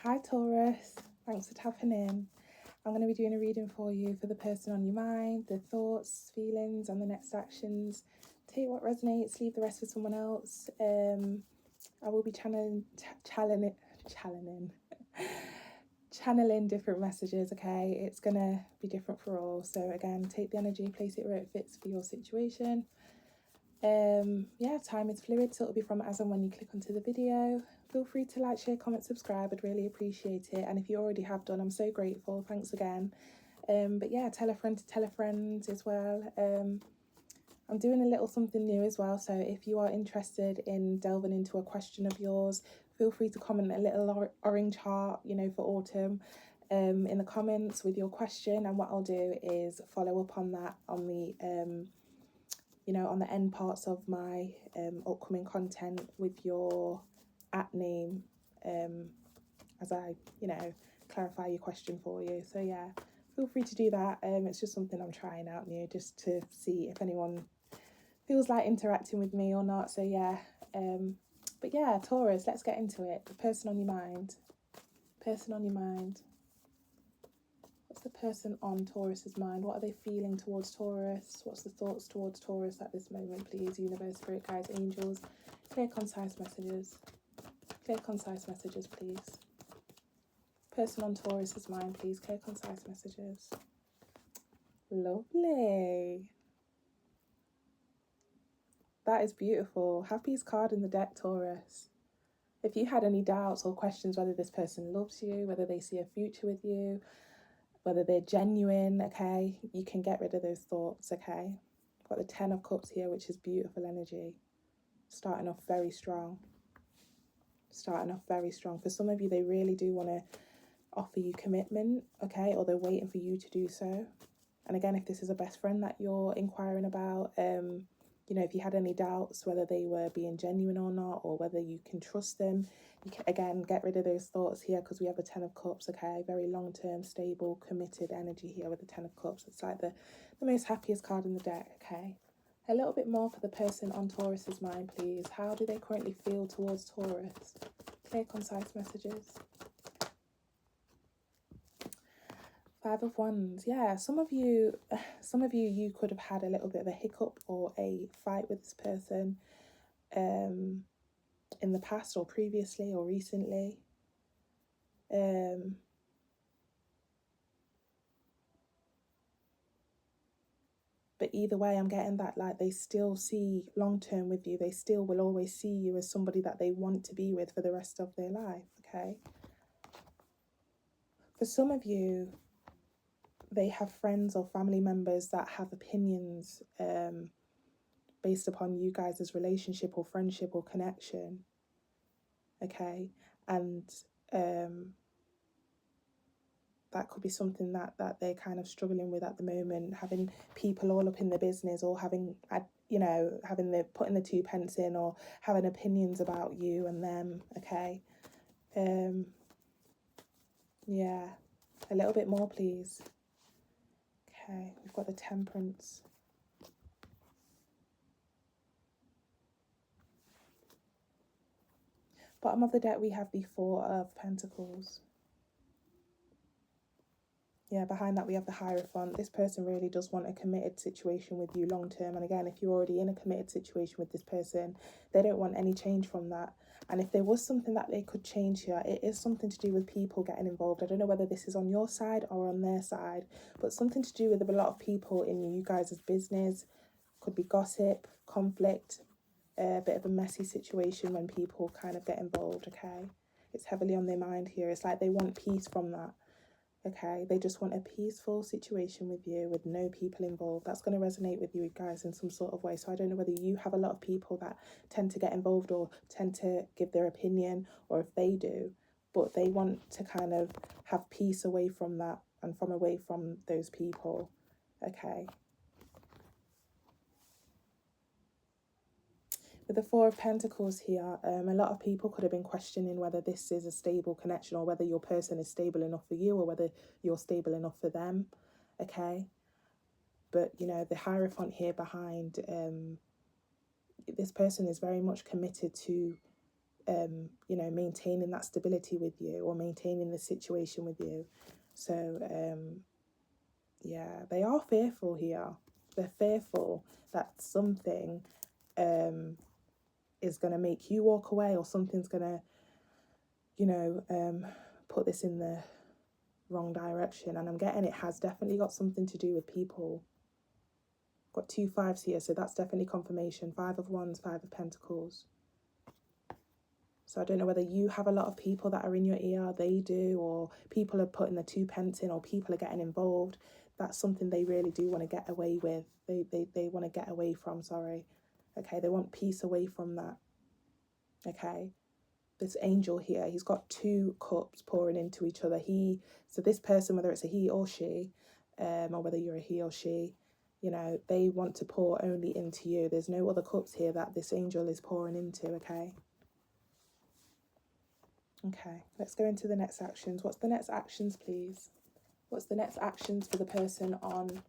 Hi Taurus, thanks for tapping in. I'm going to be doing a reading for you for the person on your mind, the thoughts, feelings, and the next actions. Take what resonates, leave the rest for someone else. I will be channeling different messages, okay? It's going to be different for all. So again, take the energy, place it where it fits for your situation. Yeah, time is fluid, so it'll be from as and when you click onto the video. Feel free to like, share, comment, subscribe. I'd really appreciate it. And if you already have done, I'm so grateful. Thanks again. But yeah, tell a friend to tell a friend as well. I'm doing a little something new as well. So if you are interested in delving into a question of yours, feel free to comment a little orange heart, you know, for autumn, in the comments with your question. And what I'll do is follow up on that on the on the end parts of my upcoming content with your @name, as I, clarify your question for you. So yeah, feel free to do that. It's just something I'm trying out new, just to see if anyone feels like interacting with me or not. So yeah, but yeah, Taurus, let's get into it. The person on your mind. Person on your mind. What's the person on Taurus's mind? What are they feeling towards Taurus? What's the thoughts towards Taurus at this moment, please? Universe, spirit guides, angels. Clear, concise messages. Clear, concise messages, please. Person on Taurus's mind, please. Clear, concise messages. Lovely. That is beautiful. Happiest card in the deck, Taurus. If you had any doubts or questions whether this person loves you, whether they see a future with you, whether they're genuine, okay, you can get rid of those thoughts, okay? I've got the 10 of Cups here, which is beautiful energy. Starting off very strong. Starting off very strong. For some of you, they really do want to offer you commitment, okay? Or they're waiting for you to do so. And again, if this is a best friend that you're inquiring about, if you had any doubts whether they were being genuine or not, or whether you can trust them, you can, again, get rid of those thoughts here, because we have a 10 of Cups, okay? Very long-term, stable, committed energy here with the 10 of Cups. It's like the most happiest card in the deck, okay? A little bit more for the person on Taurus's mind, please. How do they currently feel towards Taurus? Clear, concise messages. 5 of Wands. Yeah, some of you, you could have had a little bit of a hiccup or a fight with this person in the past or previously or recently. But either way, I'm getting that, like, they still see long term with you. They still will always see you as somebody that they want to be with for the rest of their life, okay? For some of you, they have friends or family members that have opinions based upon you guys' relationship or friendship or connection, okay? And that could be something that they're kind of struggling with at the moment, having people all up in the business, or having putting the 2 pence in, or having opinions about you and them, okay? Yeah, a little bit more, please. Okay, we've got the Temperance. Bottom of the deck, we have the 4 of Pentacles. Yeah, behind that we have the Hierophant. This person really does want a committed situation with you long term. And again, if you're already in a committed situation with this person, they don't want any change from that. And if there was something that they could change here, it is something to do with people getting involved. I don't know whether this is on your side or on their side, but something to do with a lot of people in you guys' business. Could be gossip, conflict, a bit of a messy situation when people kind of get involved, okay? It's heavily on their mind here. It's like they want peace from that. Okay, they just want a peaceful situation with you with no people involved. That's going to resonate with you guys in some sort of way. So I don't know whether you have a lot of people that tend to get involved or tend to give their opinion, or if they do, but they want to kind of have peace away from that and away from those people. Okay. With the 4 of Pentacles here, a lot of people could have been questioning whether this is a stable connection, or whether your person is stable enough for you, or whether you're stable enough for them, okay? But, the Hierophant here behind, this person is very much committed to you know, maintaining that stability with you or maintaining the situation with you. So, yeah, they are fearful here. They're fearful that something is going to make you walk away, or something's going to, you know, put this in the wrong direction. And I'm getting it has definitely got something to do with people. Got 2 5s here, so that's definitely confirmation. 5 of Wands, 5 of Pentacles. So I don't know whether you have a lot of people that are in your ear, they do, or people are putting the 2 pence in, or people are getting involved. That's something they really do want to get away with. They want to get away from, sorry. Okay, they want peace away from that. Okay, this angel here, he's got 2 cups pouring into each other. So this person, whether it's a he or she, or whether you're a he or she, you know, they want to pour only into you. There's no other cups here that this angel is pouring into, okay? Okay, let's go into the next actions. What's the next actions, please? What's the next actions for the person on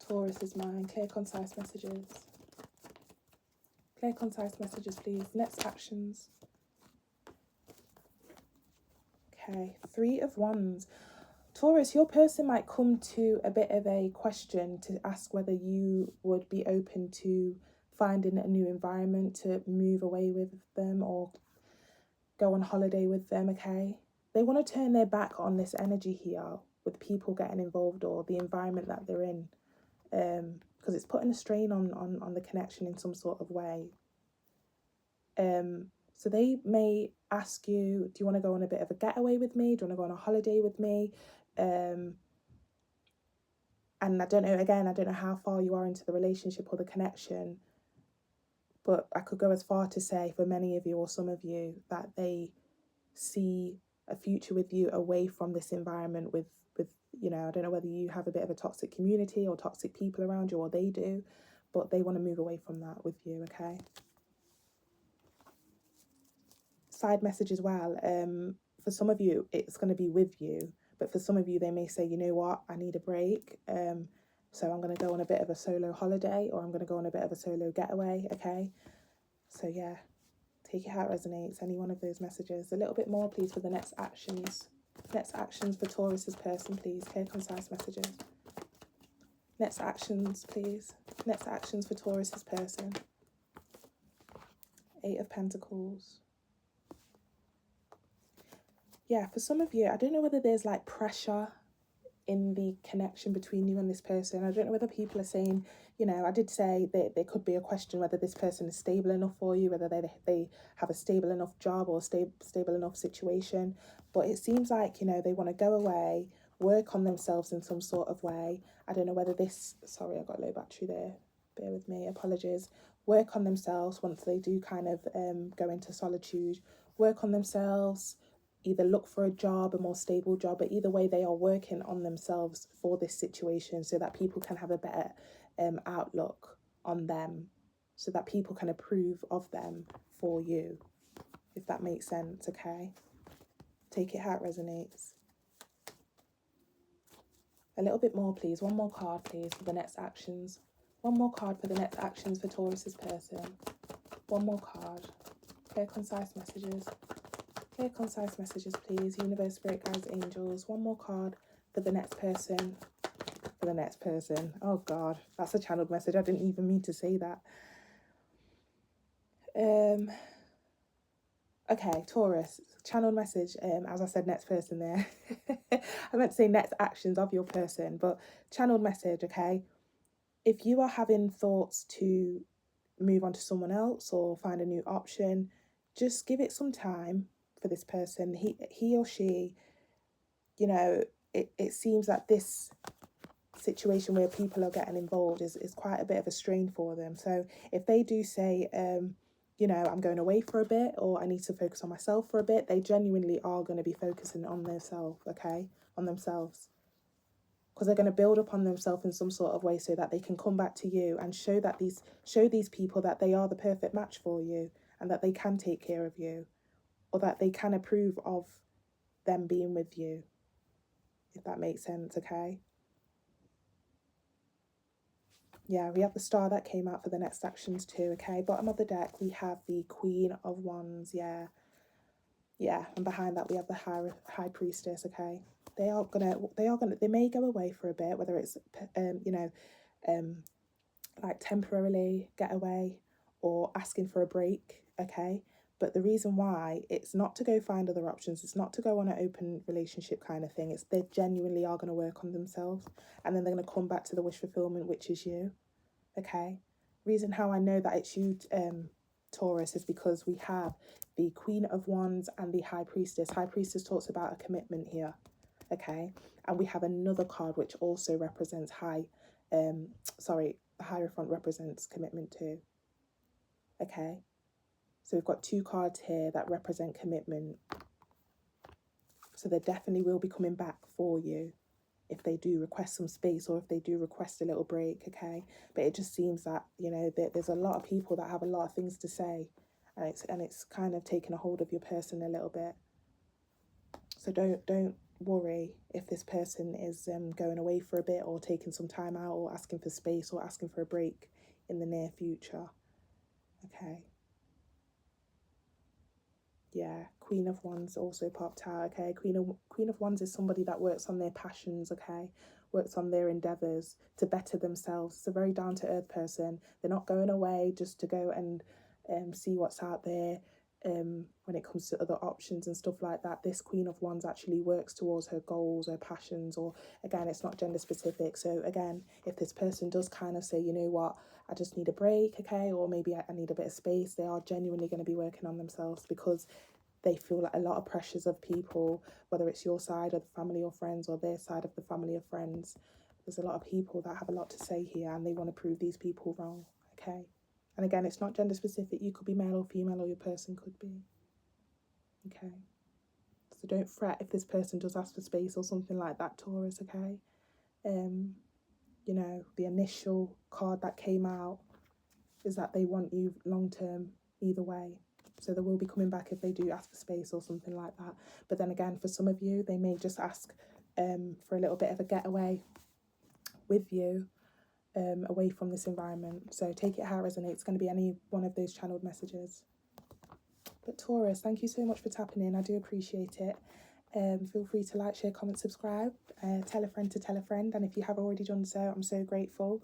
Taurus's mind? Clear, concise messages. Clear, concise messages, please. Next actions. Okay, 3 of Wands. Taurus, your person might come to a bit of a question to ask whether you would be open to finding a new environment to move away with them or go on holiday with them, okay? They want to turn their back on this energy here with people getting involved or the environment that they're in, because it's putting a strain on the connection in some sort of way. So they may ask you, do you want to go on a bit of a getaway with me? Do you want to go on a holiday with me? And I don't know, again, I don't know how far you are into the relationship or the connection, but I could go as far to say for many of you or some of you that they see a future with you away from this environment with you know, I don't know whether you have a bit of a toxic community or toxic people around you, or they do, but they want to move away from that with you, okay? Side message as well, for some of you it's going to be with you, but for some of you they may say, you know what, I need a break, so I'm going to go on a bit of a solo holiday, or I'm going to go on a bit of a solo getaway, okay? So yeah, take it how it resonates, any one of those messages. A little bit more, please, for the next actions. Next actions for Taurus's person, please. Clear, concise messages. Next actions, please. Next actions for Taurus's person. 8 of Pentacles. Yeah, for some of you, I don't know whether there's like pressure in the connection between you and this person. I don't know whether people are saying, you know, I did say that there could be a question whether this person is stable enough for you, whether they have a stable enough job or stable enough situation. But it seems like, you know, they want to go away, work on themselves in some sort of way. I don't know whether this, sorry, I got low battery there. Bear with me, apologies. Work on themselves once they do kind of go into solitude. Work on themselves, either look for a job, a more stable job, but either way they are working on themselves for this situation so that people can have a better outlook on them, so that people can approve of them for you, if that makes sense, okay? Take it how it resonates. A little bit more, please. One more card, please, for the next actions. One more card for the next actions for Taurus's person. One more card. Clear, concise messages. Clear, concise messages, please. Universe, spirit guides, angels. One more card for the next person. For the next person. Oh, God. That's a channeled message. I didn't even mean to say that. Okay, Taurus. Channeled message. As I said, next person there. I meant to say next actions of your person. But channeled message, okay? If you are having thoughts to move on to someone else or find a new option, just give it some time for this person. He or she, you know, it seems that this situation where people are getting involved is quite a bit of a strain for them. So if they do say, you know, I'm going away for a bit, or I need to focus on myself for a bit, they genuinely are going to be focusing on themselves, okay? On themselves. Because they're going to build up on themselves in some sort of way so that they can come back to you and show these people that they are the perfect match for you and that they can take care of you, or that they can approve of them being with you, if that makes sense, okay? Yeah, we have the star that came out for the next actions too, okay? Bottom of the deck, we have the Queen of Wands, yeah. Yeah, and behind that we have the High Priestess, okay? They may go away for a bit, whether it's, you know, like temporarily get away or asking for a break, okay? But the reason why, it's not to go find other options, it's not to go on an open relationship kind of thing. It's they genuinely are going to work on themselves, and then they're going to come back to the wish fulfillment, which is you, okay? Reason how I know that it's you, Taurus, is because we have the Queen of Wands and the High Priestess. High Priestess talks about a commitment here, okay? And we have another card which also represents the Hierophant represents commitment too, okay? So we've got two cards here that represent commitment. So they definitely will be coming back for you if they do request some space or if they do request a little break, okay? But it just seems that, you know, there's a lot of people that have a lot of things to say, and it's kind of taken a hold of your person a little bit. So don't worry if this person is going away for a bit or taking some time out or asking for space or asking for a break in the near future, okay? Yeah, Queen of Wands also popped out, okay? Queen of Wands is somebody that works on their passions, okay? Works on their endeavours to better themselves. It's a very down-to-earth person. They're not going away just to go and see what's out there when it comes to other options and stuff like that. This Queen of Wands actually works towards her goals, her passions, or again, it's not gender specific. So again, if this person does kind of say, you know what, I just need a break, okay, or maybe I need a bit of space, they are genuinely going to be working on themselves because they feel like a lot of pressures of people, whether it's your side of the family or friends or their side of the family or friends. There's a lot of people that have a lot to say here and they want to prove these people wrong, okay? And again, it's not gender specific. You could be male or female, or your person could be, okay? So don't fret if this person does ask for space or something like that, Taurus, okay? You know, the initial card that came out is that they want you long term either way. So they will be coming back if they do ask for space or something like that. But then again, for some of you, they may just ask for a little bit of a getaway with you, away from this environment. So take it how it resonates. It's going to be any one of those channeled messages. But Taurus, thank you so much for tapping in. I do appreciate it. Feel free to like, share, comment, subscribe, tell a friend to tell a friend. And if you have already done so, I'm so grateful.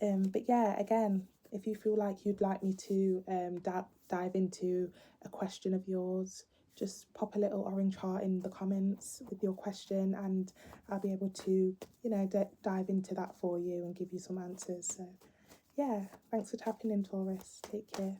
But yeah, again, if you feel like you'd like me to dive into a question of yours, just pop a little orange heart in the comments with your question and I'll be able to, you know, dive into that for you and give you some answers. So yeah, thanks for tapping in, Taurus. Take care.